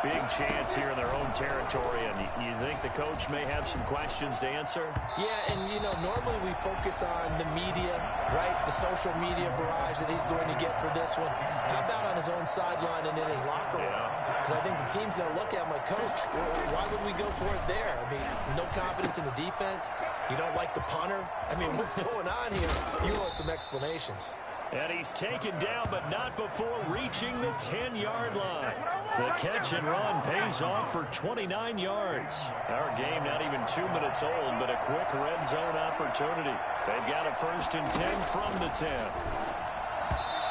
big chance here in their own territory, and you think the coach may have some questions to answer? Yeah, and, you know, normally we focus on the media, right, the social media barrage that he's going to get for this one. How about on his own sideline and in his locker room? Because I think the team's going to look at him like, Coach, why would we go for it there? I mean, no confidence in the defense. You don't like the punter. I mean, what's going on here? You owe some explanations. And he's taken down, but not before reaching the 10-yard line. The catch and run pays off for 29 yards. Our game not even 2 minutes old, but a quick red zone opportunity. They've got a 1st and 10 from the 10.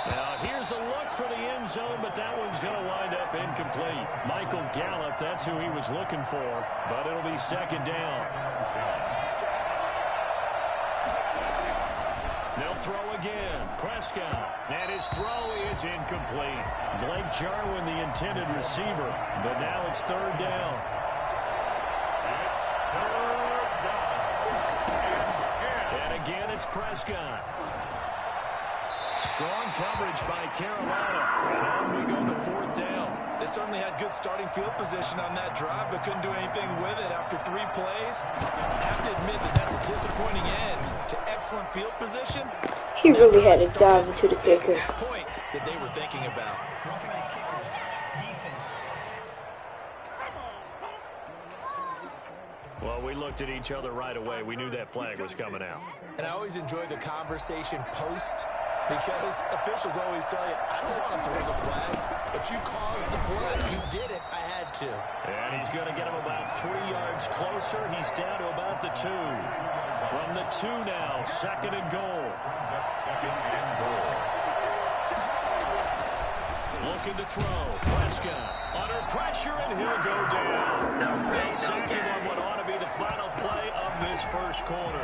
Now here's a look for the end zone, but that one's going to wind up incomplete. Michael Gallup, that's who he was looking for, but it'll be 2nd down. They'll throw again. Prescott. And his throw is incomplete. Blake Jarwin, the intended receiver. But now it's 3rd down. And again, it's Prescott. Strong coverage by Carolina. And we go to 4th down. They certainly had good starting field position on that drive, but couldn't do anything with it after 3 plays. I have to admit that that's a disappointing end to excellent field position. He really had to dive into the kicker. 6 points that they were thinking about. Well, we looked at each other right away. We knew that flag was coming out. And I always enjoy the conversation post, because officials always tell you, I don't want to throw the flag, but you caused the play. You did it. I had to. And he's going to get him about 3 yards closer. He's down to about the 2. From the 2 now, 2nd and goal. Looking to throw. Prescott under pressure, and he'll go down. They'll safety on what ought to be the final play of this 1st quarter.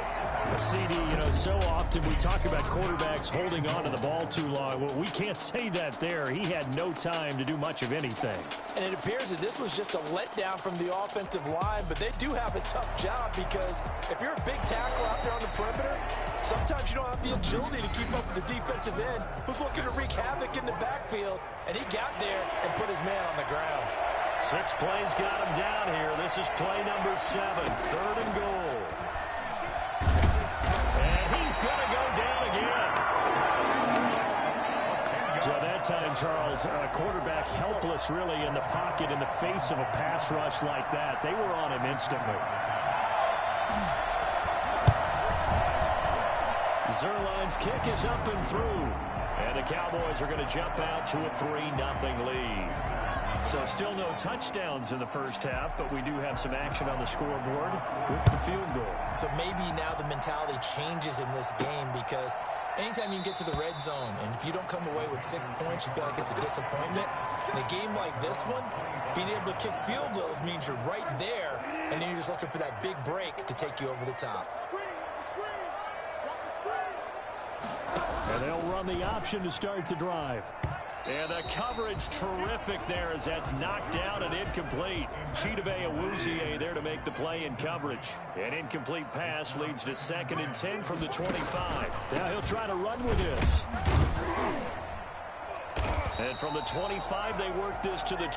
CD, you know, so often we talk about quarterbacks holding on to the ball too long. Well, we can't say that there. He had no time to do much of anything. And it appears that this was just a letdown from the offensive line, but they do have a tough job, because if you're a big tackle out there on the perimeter, sometimes you don't have the agility to keep up with the defensive end who's looking to wreak havoc in the backfield, and he got there and put his man on the ground. 6 plays got him down here. This is play number 7, 3rd and goal. And he's going to go down again. So that time, Charles, quarterback helpless really in the pocket in the face of a pass rush like that. They were on him instantly. Zerline's kick is up and through. And the Cowboys are going to jump out to a 3-0 lead. So still no touchdowns in the 1st half, but we do have some action on the scoreboard with the field goal. So maybe now the mentality changes in this game, because anytime you can get to the red zone, and if you don't come away with 6 points, you feel like it's a disappointment. In a game like this one, being able to kick field goals means you're right there, and then you're just looking for that big break to take you over the top. And they'll run the option to start the drive. And the coverage terrific there as that's knocked down and incomplete. Chidobe Awuzie there to make the play in coverage. An incomplete pass leads to 2nd and 10 from the 25. Now he'll try to run with this. And from the 25, they work this to the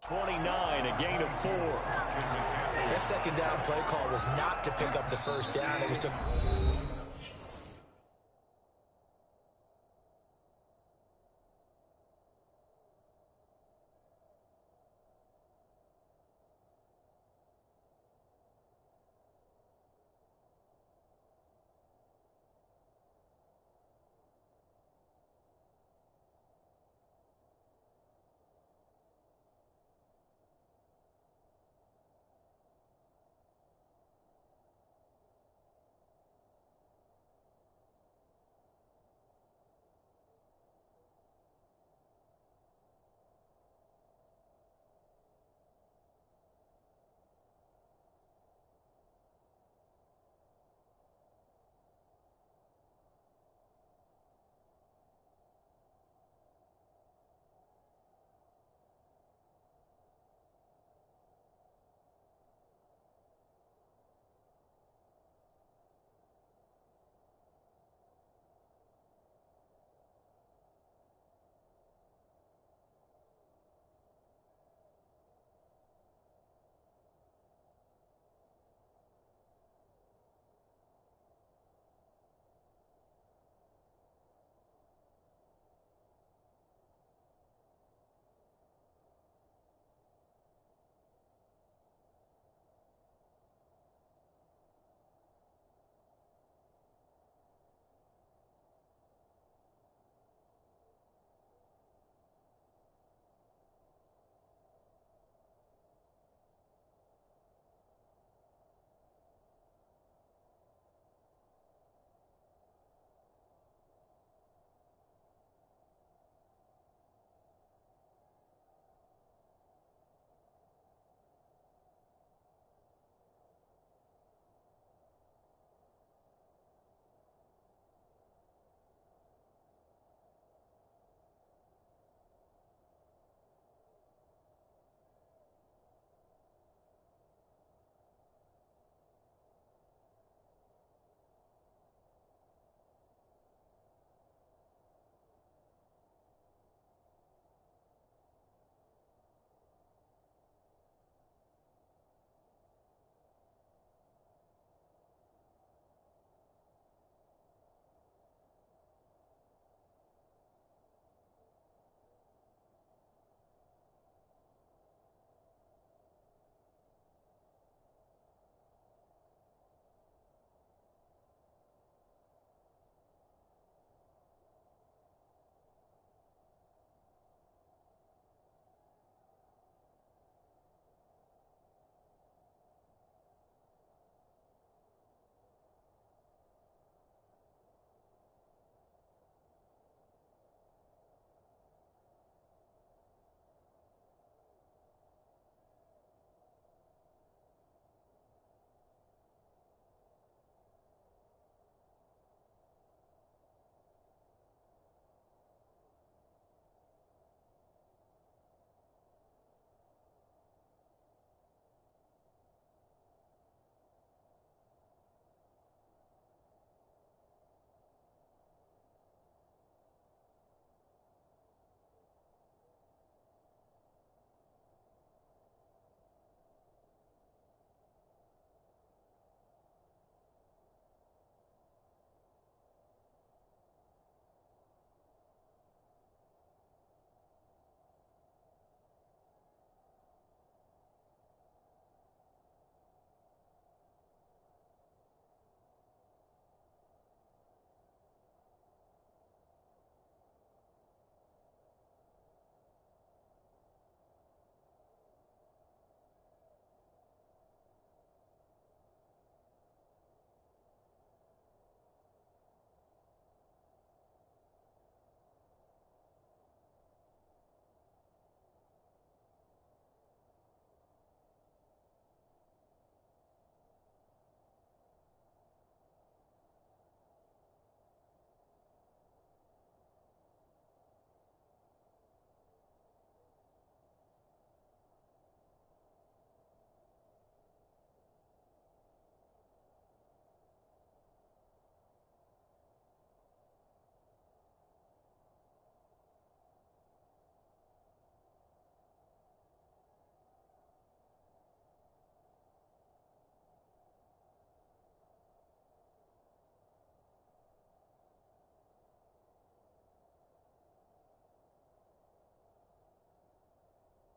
29, a gain of 4. That second down play call was not to pick up the first down. It was to...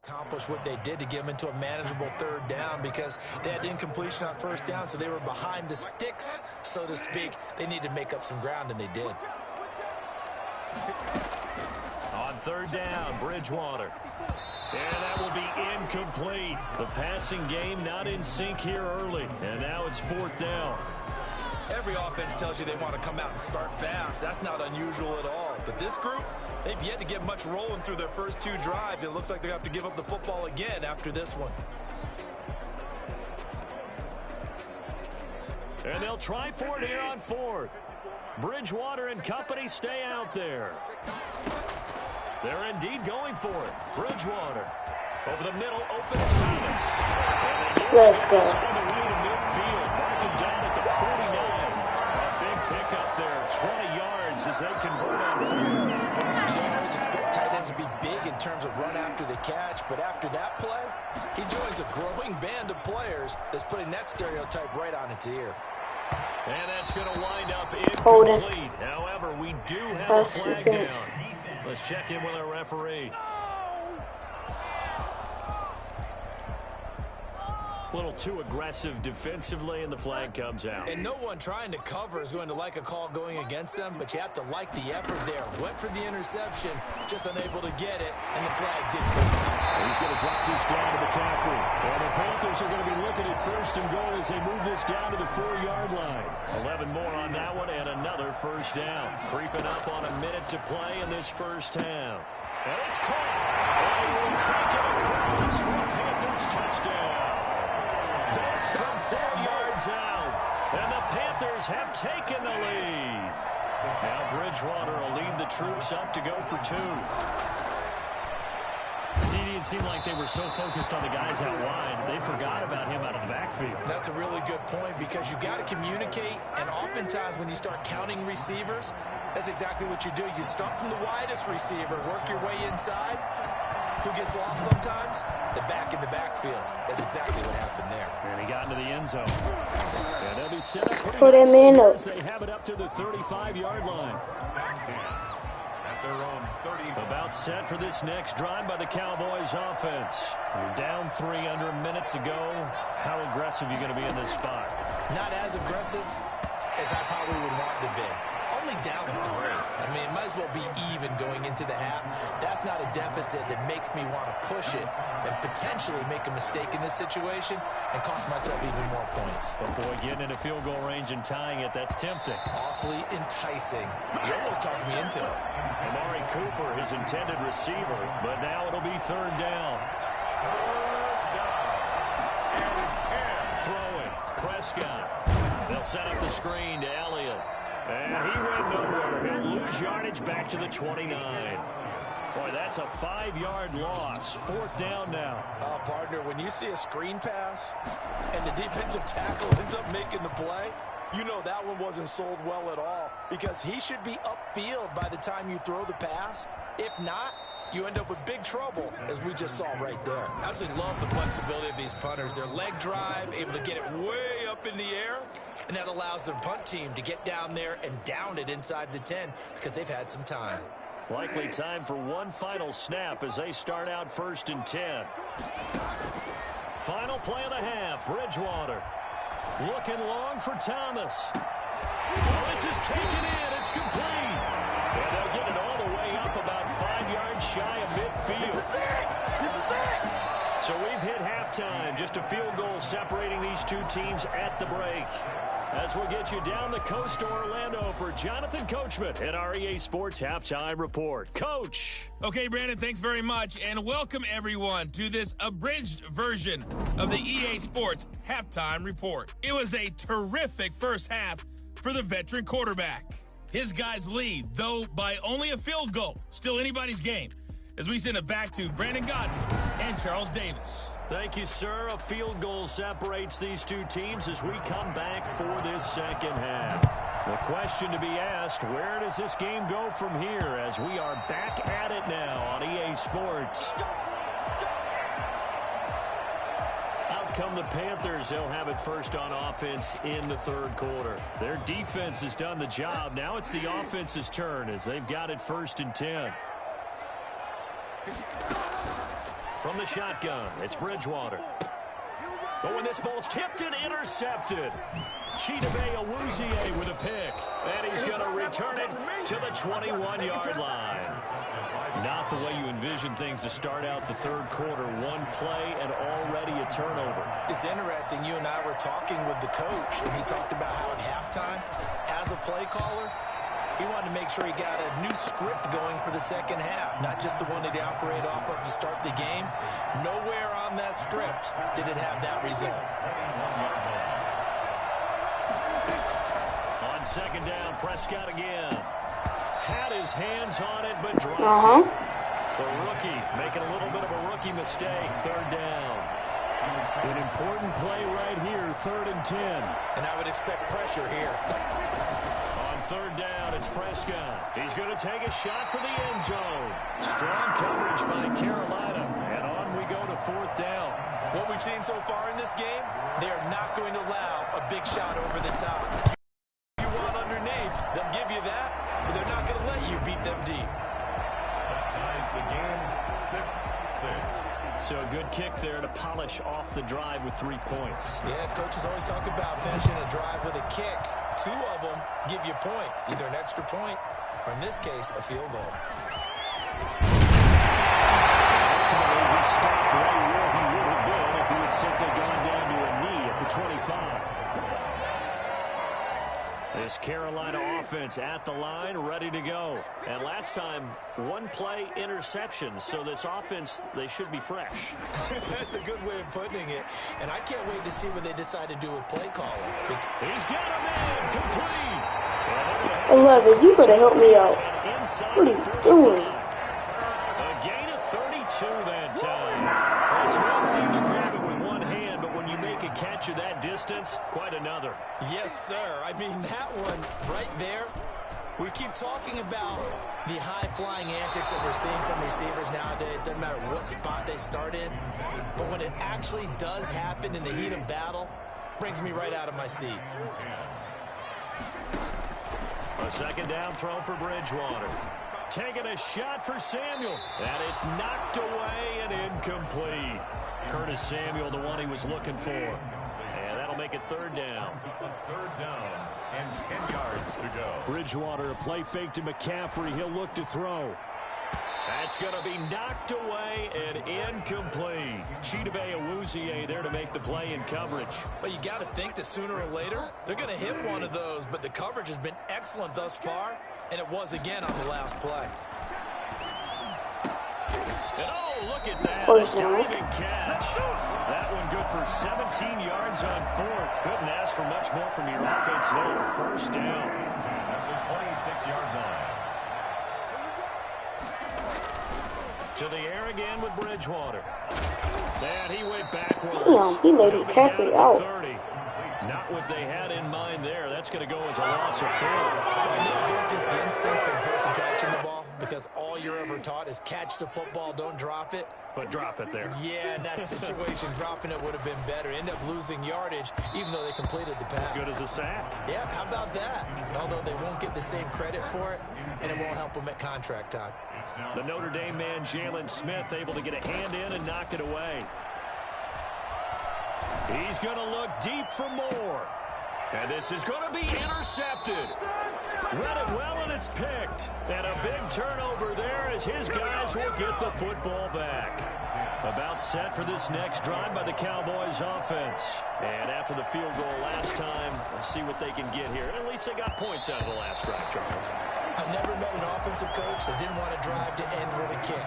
accomplish what they did to get them into a manageable third down because they had incompletion on first down, so they were behind the sticks, so to speak. They needed to make up some ground, and they did. On third down, Bridgewater. And that will be incomplete. The passing game not in sync here early, and now it's fourth down. Every offense tells you they want to come out and start fast. That's not unusual at all. But this group, they've yet to get much rolling through their first two drives. It looks like they're going to have to give up the football again after this one. And they'll try for it here on fourth. Bridgewater and company stay out there. They're indeed going for it. Bridgewater. Over the middle, open is Thomas. Let's go. On the way to midfield. Marking down at the 49. A big pickup there. 20 yards as they convert on fourth. You don't always expect tight ends to be big in terms of run after the catch, but after that play, he joins a growing band of players that's putting that stereotype right on its ear. And that's going to wind up incomplete. However, we do have a flag down. Let's check in with our referee. A little too aggressive defensively, and the flag comes out. And no one trying to cover is going to like a call going against them, but you have to like the effort there. Went for the interception, just unable to get it, and the flag did come out. He's going to drop this down to McCaffrey. And the Panthers are going to be looking at first and goal as they move this down to the 4-yard line. 11 more on that one, and another first down. Creeping up on a minute to play in this first half. And it's caught. And he will take it across for a Panthers touchdown. From 4 yards out, and the Panthers have taken the lead. Now Bridgewater will lead the troops up to go for 2. It seemed like they were so focused on the guys out wide, they forgot about him out of the backfield. That's a really good point because you've got to communicate, and oftentimes when you start counting receivers, that's exactly what you do. You start from the widest receiver, work your way inside. Who gets lost sometimes? The back in the backfield. That's exactly what happened there. And he got into the end zone. And they'll be set up pretty nicely as they have it up to the 35-yard line. About set for this next drive by the Cowboys offense. You're down 3 under a minute to go. How aggressive are you going to be in this spot? Not as aggressive as I probably would want to be. Only down 3. I mean, it might as well be even going into the half. That's not a deficit that makes me want to push it and potentially make a mistake in this situation and cost myself even more points. But boy, getting into field goal range and tying it, that's tempting. Awfully enticing. You almost talked me into it. Amari Cooper, his intended receiver, but now it'll be third down. Throwing, Prescott. They'll set up the screen to Elliott. And he went nowhere. He'll lose yardage back to the 29. Boy, that's a 5-yard loss. Fourth down now. Partner, when you see a screen pass and the defensive tackle ends up making the play, you know that one wasn't sold well at all because he should be upfield by the time you throw the pass. If not, you end up with big trouble, as we just saw right there. I absolutely love the flexibility of these punters. Their leg drive, able to get it way up in the air, and that allows their punt team to get down there and down it inside the 10 because they've had some time. Likely time for one final snap as they start out first and 10. Final play of the half, Bridgewater. Looking long for Thomas. Well, this is taken in. It's complete. And they'll get it all the way up about 5 yards shy of midfield. This is it. So we've hit halftime. Just a field goal separating these two teams at the break. As we'll get you down the coast to Orlando for Jonathan Coachman at our EA Sports Halftime Report. Coach. Okay, Brandon, thanks very much. And welcome, everyone, to this abridged version of the EA Sports Halftime Report. It was a terrific first half for the veteran quarterback. His guys lead, though by only a field goal. Still anybody's game. As we send it back to Brandon Godden and Charles Davis. Thank you, sir. A field goal separates these two teams as we come back for this second half. The question to be asked, where does this game go from here as we are back at it now on EA Sports? Out come the Panthers. They'll have it first on offense in the third quarter. Their defense has done the job. Now it's the offense's turn as they've got it first and 10. From the shotgun, it's Bridgewater. But when this ball's tipped and intercepted, Chidobe Awuzie with a pick. And he's going to return it to the 21-yard line. Not the way you envision things to start out the third quarter. One play and already a turnover. It's interesting. You and I were talking with the coach, and he talked about how at halftime, as a play caller, he wanted to make sure he got a new script going for the second half, not just the one that he operated off of to start the game. Nowhere on that script did it have that result. On second down, Prescott again. Had his hands on it, but dropped it. The rookie making a little bit of a rookie mistake. Third down. An important play right here, 3rd and 10. And I would expect pressure here. On third down, it's Prescott. He's going to take a shot for the end zone. Strong coverage by Carolina. And on we go to 4th down. What we've seen so far in this game, they are not going to allow a big shot over the top. You want underneath, they'll give you that, but they're not going to let you beat them deep. That ties the game, 6-6. So a good kick there to polish off the drive with 3 points. Yeah, coaches always talk about finishing a drive with a kick. 2 of them give you points, either an extra point or, in this case, a field goal. Ultimately, he stopped right where he would have been if he had simply gone down to a knee at the 25. This Carolina offense at the line, ready to go. And last time, 1 play interception. So this offense, they should be fresh. That's a good way of putting it. And I can't wait to see what they decide to do with play calling. He's got him in, complete. 11, you better help me out. What are you doing? A gain of 32 that time. It's one thing to grab it with one hand, but when you make a catch of that distance, quite another. Yes, sir. I mean, that one right there, we keep talking about the high-flying antics that we're seeing from receivers nowadays. Doesn't matter what spot they start in. But when it actually does happen in the heat of battle, brings me right out of my seat. A second down throw for Bridgewater. Taking a shot for Samuel. And it's knocked away and incomplete. Curtis Samuel, the one he was looking for. And that'll make it 3rd down. 3rd down and 10 yards to go. Bridgewater, a play fake to McCaffrey. He'll look to throw. That's going to be knocked away and incomplete. Chidobe Awuzie there to make the play in coverage. But you got to think that sooner or later, they're going to hit one of those. But the coverage has been excellent thus far, and it was again on the last play. And oh, look at that. First A down. diving catch. That one good for 17 yards on 4th. Couldn't ask for much more from your offense there. 1st down. At the 26-yard line. To the air again with Bridgewater. And he went backwards. Damn, he let McCaffrey out. 30. Not what they had in mind there. That's going to go as a loss of 4. It goes against the instincts of the person catching the ball, because all you're ever taught is catch the football, don't drop it. But drop it there. Yeah, in that situation, dropping it would have been better. End up losing yardage, even though they completed the pass. As good as a sack. Yeah, how about that? Although they won't get the same credit for it, and it won't help them at contract time. The Notre Dame man, Jalen Smith, able to get a hand in and knock it away. He's going to look deep for more. And this is going to be intercepted. Read it well, and it's picked. And a big turnover there as his guys will get the football back. About set for this next drive by the Cowboys offense. And after the field goal last time, we'll see what they can get here. At least they got points out of the last drive, Charles. I've never met an offensive coach that didn't want to drive to end with a kick.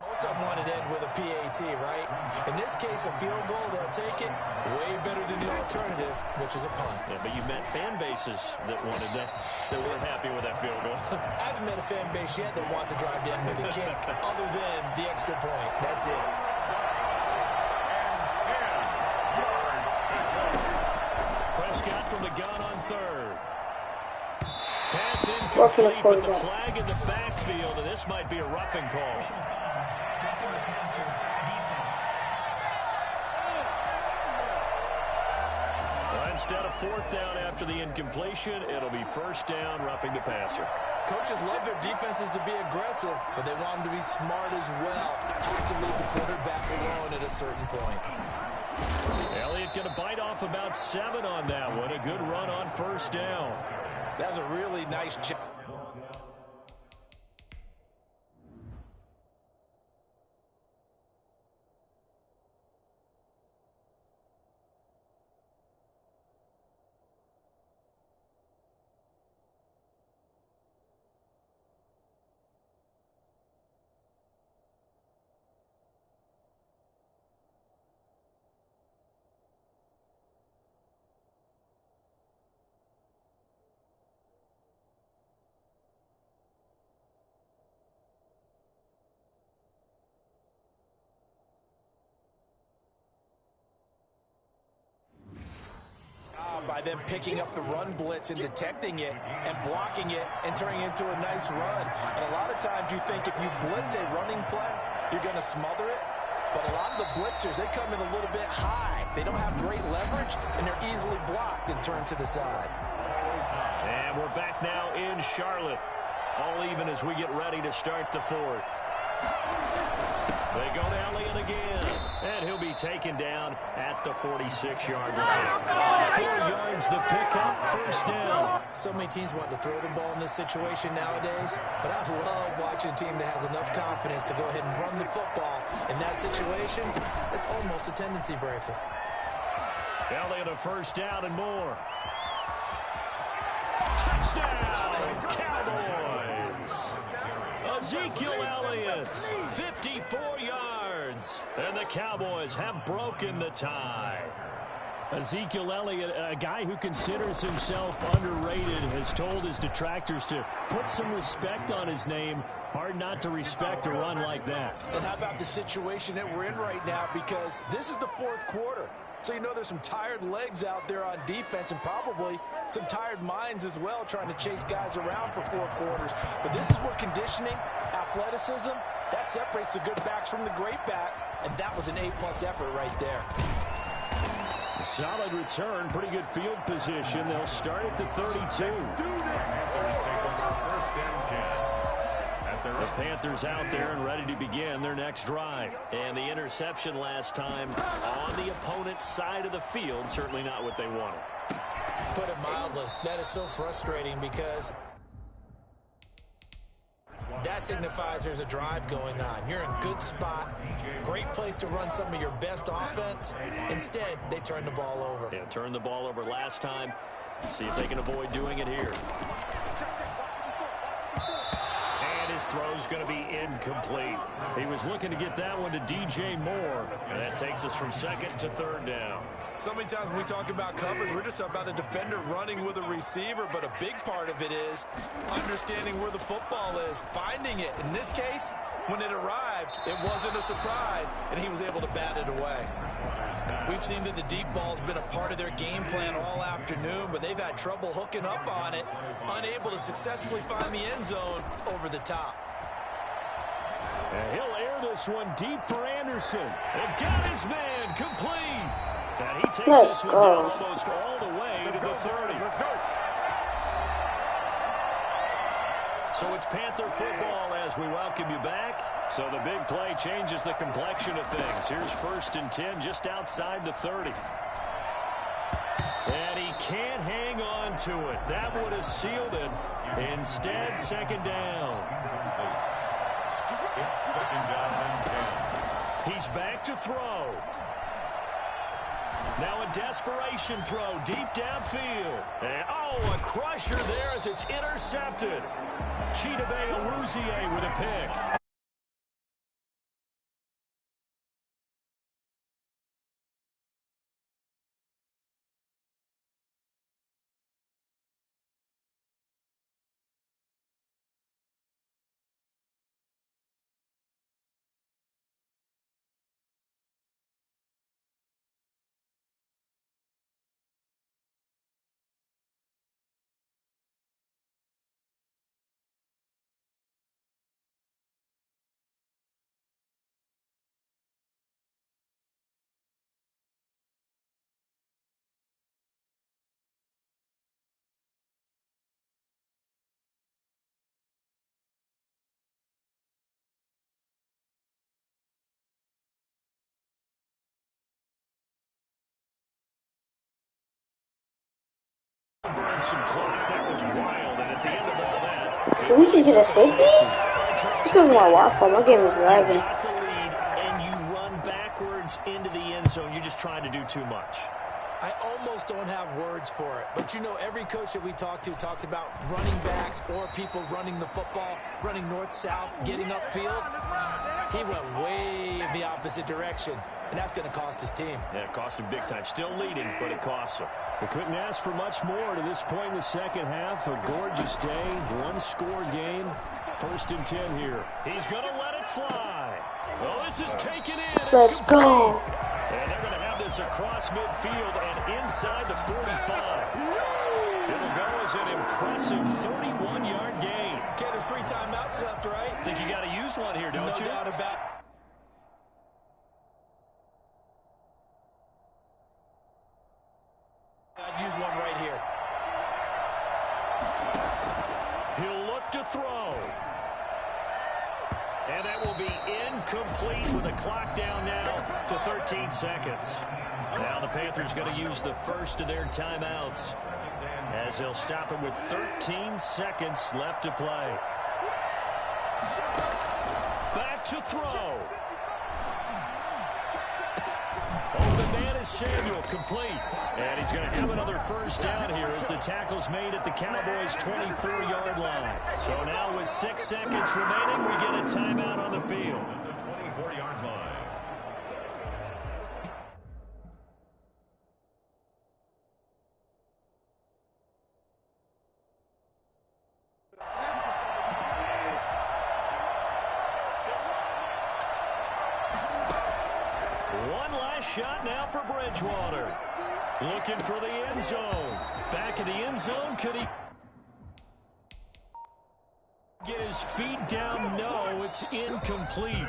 Most of them want it to end with a PAT, right? In this case, a field goal, they'll take it. Way better than the alternative, which is a punt. Yeah, but you met fan bases that wanted that weren't happy with that field goal. I haven't met a fan base yet that wants to drive to end with a kick, other than the extra point. That's it. Prescott from the gun on 3rd. Pass Roughing the incomplete, but the quarterback. flag in the backfield, and this might be a roughing call. Well, instead of 4th down after the incompletion, it'll be 1st down, roughing the passer. Coaches love their defenses to be aggressive, but they want them to be smart as well. Have to leave the quarterback alone at a certain point. Elliott going to bite off about 7 on that one. A good run on first down. That was a really nice job. By them picking up the run blitz and detecting it and blocking it and turning it into a nice run. And a lot of times you think if you blitz a running play, you're going to smother it. But a lot of the blitzers, they come in a little bit high. They don't have great leverage, and they're easily blocked and turned to the side. And we're back now in Charlotte. All even as we get ready to start the fourth. They go to Elliott again. And he'll be taken down at the 46-yard line. 4 yards the pickup, first down. So many teams want to throw the ball in this situation nowadays, but I love watching a team that has enough confidence to go ahead and run the football. In that situation, it's almost a tendency breaker. Elliott a first down and more. Touchdown, Cowboys! Ezekiel Elliott, 54 yards. And the Cowboys have broken the tie. Ezekiel Elliott, a guy who considers himself underrated, has told his detractors to put some respect on his name. Hard not to respect a run like that. And how about the situation that we're in right now? Because this is the fourth quarter. So you know there's some tired legs out there on defense and probably some tired minds as well trying to chase guys around for 4 quarters. But this is where conditioning, athleticism, that separates the good backs from the great backs. And that was an A-plus effort right there. Solid return, pretty good field position. They'll start at the 32. The Panthers out there and ready to begin their next drive. And the interception last time on the opponent's side of the field, certainly not what they wanted. Put it mildly, that is so frustrating because that signifies there's a drive going on. You're in a good spot, great place to run some of your best offense. Instead, they turn the ball over. Yeah, turned the ball over last time. See if they can avoid doing it here. His throw's going to be incomplete. He was looking to get that one to DJ Moore. And that takes us from second to third down. So many times when we talk about coverage, we're just about a defender running with a receiver, but a big part of it is understanding where the football is, finding it. In this case, when it arrived, it wasn't a surprise, and he was able to bat it away. We've seen that the deep ball's been a part of their game plan all afternoon, but they've had trouble hooking up on it, unable to successfully find the end zone over the top. And he'll air this one deep for Anderson. They've got his man complete. And he takes this one down almost all the way to the 30. So it's Panther football as we welcome you back. So the big play changes the complexion of things. Here's 1st and 10 just outside the 30. And he can't hang on to it. That would have sealed it. Instead, 2nd down. It's 2nd down and 10. He's back to throw. Now a desperation throw deep downfield. And, a crusher there as it's intercepted. Chidobe Awuzie with a pick. burn some clock. That was wild, and at the end of all that, Did we just get a safety? This was my Wi-Fi. My game is lagging. got the lead, and you run backwards into the end zone. You're just trying to do too much. I almost don't have words for it, but you know every coach that we talk to talks about running backs or people running the football, running north-south, getting upfield. He went way in the opposite direction, and that's going to cost his team. Yeah, it cost him big time. Still leading, but it costs him. They couldn't ask for much more to this point in the second half. A gorgeous day, one-score game. 1st and 10 here. He's going to let it fly. Well, this is taken in. Let's go. And they're going to have this across midfield and inside the 45. It'll go as an impressive 31-yard gain. Okay, there's 3 timeouts left, right? Think you got to use one here, don't you? No doubt about it. I'd use one right here. He'll look to throw. And that will be incomplete with the clock down now to 13 seconds. Now the Panthers going to use the first of their timeouts as they'll stop it with 13 seconds left to play. Back to throw. Open man is Samuel, complete. And he's going to have another first down here as the tackle's made at the Cowboys' 24-yard line. So now with 6 seconds remaining, we get a timeout on the field. 24-yard line. One last shot now for Bridgewater. Looking for the end zone. Back in the end zone. Could he get his feet down? No, it's incomplete.